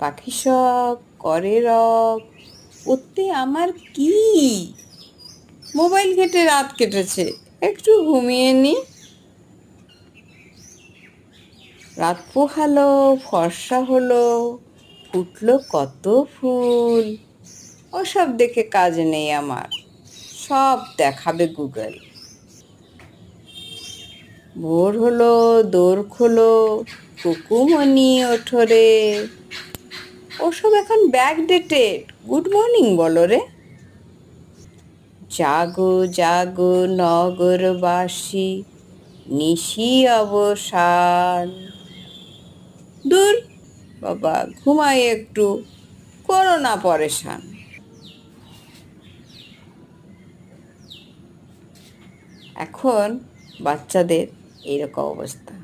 পাখি সব করে রব, ওতে আমার কি? মোবাইল ঘেঁটে রাত কেটেছে, একটু ঘুমিয়ে নি। রাত পোহালো, ফর্সা হলো, ফুটলো কত ফুল। ওসব দেখে কাজ নেই আমার, সব দেখাবে গুগল। ভোর হলো, দোর খোলো, কুকুমনি ওঠরে। ওসব এখন ব্যাকডেটেড, গুড মর্নিং বলো রে। জাগো জাগো নগরবাসী, নিশি অবসান। দূর বাবা, ঘুমাই একটু, করো না পরেশান। এখন বাচ্চাদের এইরকম অবস্থা।